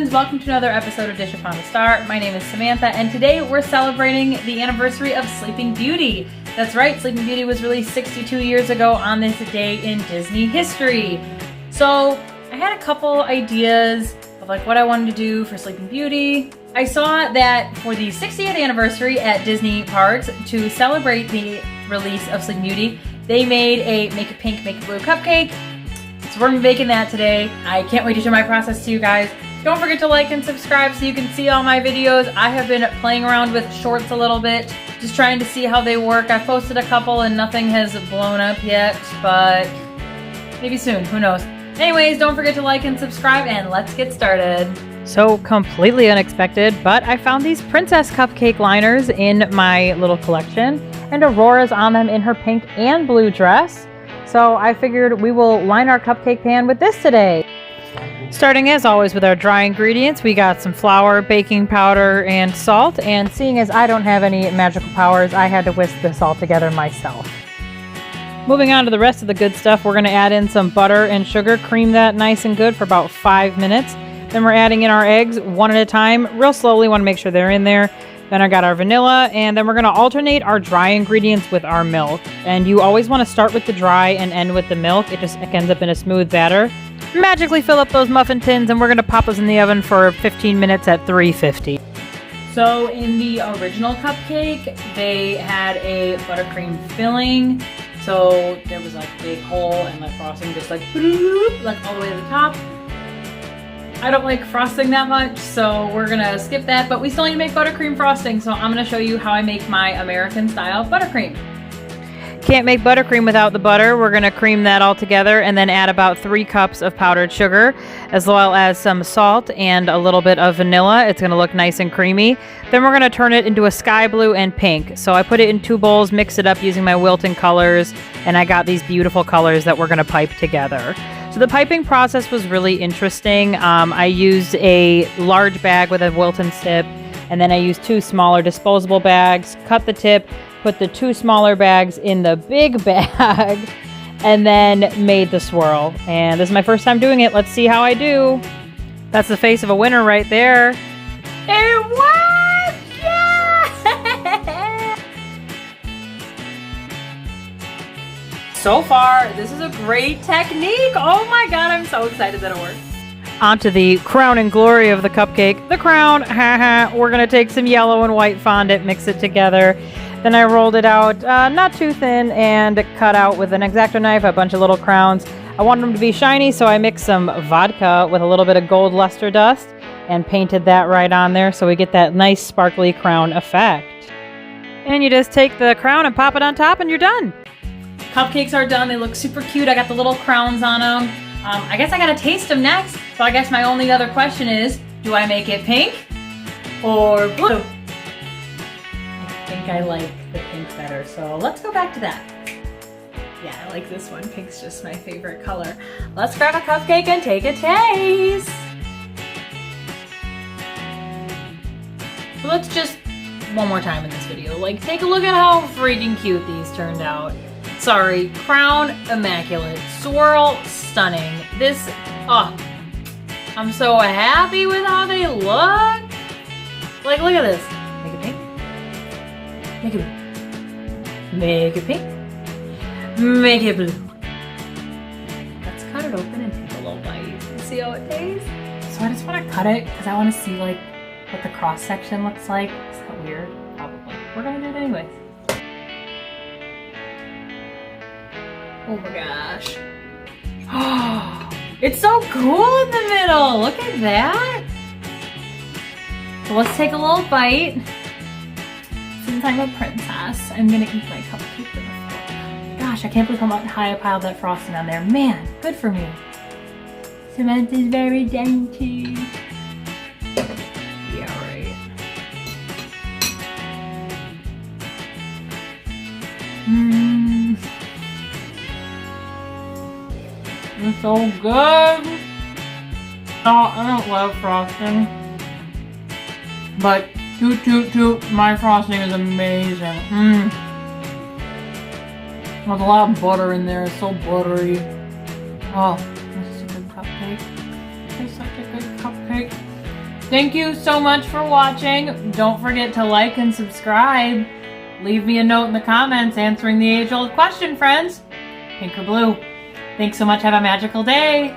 friends, welcome to another episode of Dish Upon a Star. My name is Samantha, and today we're celebrating the anniversary of Sleeping Beauty. That's right, Sleeping Beauty was released 62 years ago on this day in Disney history. So I had a couple ideas of like what I wanted to do for Sleeping Beauty. I saw that for the 60th anniversary at Disney parks, to celebrate the release of Sleeping Beauty, they made a Make It Pink, Make It Blue cupcake. So we're gonna be baking that today. I can't wait to show my process to you guys. Don't forget to like and subscribe so you can see all my videos. I have been playing around with shorts a little bit, just trying to see how they work. I've posted a couple and nothing has blown up yet, but maybe soon, who knows. Anyways, don't forget to like and subscribe, and let's get started. So completely unexpected, but I found these princess cupcake liners in my little collection, and Aurora's on them in her pink and blue dress. So I figured we will line our cupcake pan with this today. Starting as always with our dry ingredients, we got some flour, baking powder, and salt. And seeing as I don't have any magical powers, I had to whisk this all together myself. Moving on to the rest of the good stuff, we're going to add in some butter and sugar, cream that nice and good for about 5 minutes. Then we're adding in our eggs one at a time, real slowly, want to make sure they're in there. Then I got our vanilla, and then we're going to alternate our dry ingredients with our milk. And you always want to start with the dry and end with the milk. It just ends up in a smooth batter. Magically fill up those muffin tins, and we're going to pop those in the oven for 15 minutes at 350. So in the original cupcake, they had a buttercream filling. So there was like a big hole and like frosting just like all the way to the top. I don't like frosting that much, so we're gonna skip that, but we still need to make buttercream frosting, so I'm gonna show you how I make my American style buttercream. Can't make buttercream without the butter. We're gonna cream that all together and then add about 3 cups of powdered sugar, as well as some salt and a little bit of vanilla. It's gonna look nice and creamy. Then we're gonna turn it into a sky blue and pink. So I put it in 2 bowls, mix it up using my Wilton colors, and I got these beautiful colors that we're gonna pipe together. So the piping process was really interesting. I used a large bag with a Wilton tip, and then I used 2 smaller disposable bags, cut the tip, put the 2 smaller bags in the big bag, and then made the swirl. And this is my first time doing it. Let's see how I do. That's the face of a winner right there. It worked! Yeah! So far, this is a great technique. Oh my god, I'm so excited that it worked. Onto the crown and glory of the cupcake. The crown, haha. We're gonna take some yellow and white fondant, mix it together. Then I rolled it out, not too thin, and cut out with an X-Acto knife a bunch of little crowns. I wanted them to be shiny, so I mixed some vodka with a little bit of gold luster dust and painted that right on there so we get that nice sparkly crown effect. And you just take the crown and pop it on top and you're done. Cupcakes are done. They look super cute. I got the little crowns on them. I guess I gotta taste them next. So I guess my only other question is, do I make it pink or blue? I think I like the pink better, so let's go back to that. Yeah, I like this one. Pink's just my favorite color. Let's grab a cupcake and take a taste. So let's just, one more time in this video, like take a look at how freaking cute these turned out. Sorry, crown immaculate, swirl stunning. This, I'm so happy with how they look. Like, look at this. Make it pink. Make it blue. Make it pink. Make it blue. Let's cut it open and take a little bite and see how it tastes. So I just want to cut it because I want to see like what the cross section looks like. Is that weird? Probably. We're gonna do it anyways. Oh my gosh. Oh, it's so cool in the middle. Look at that. So let's take a little bite. Since I'm a princess, I'm gonna eat my cupcake with a fork. Gosh, I can't believe how high I piled that frosting on there. Man, good for me. Samantha's very dainty. Yeah, right. It's so good. Oh, I don't love frosting, but toot toot toot, my frosting is amazing. There's a lot of butter in there. It's so buttery. Oh, this is a good cupcake. It's such a good cupcake. Thank you so much for watching. Don't forget to like and subscribe. Leave me a note in the comments answering the age-old question, friends. Pink or blue? Thanks so much. Have a magical day.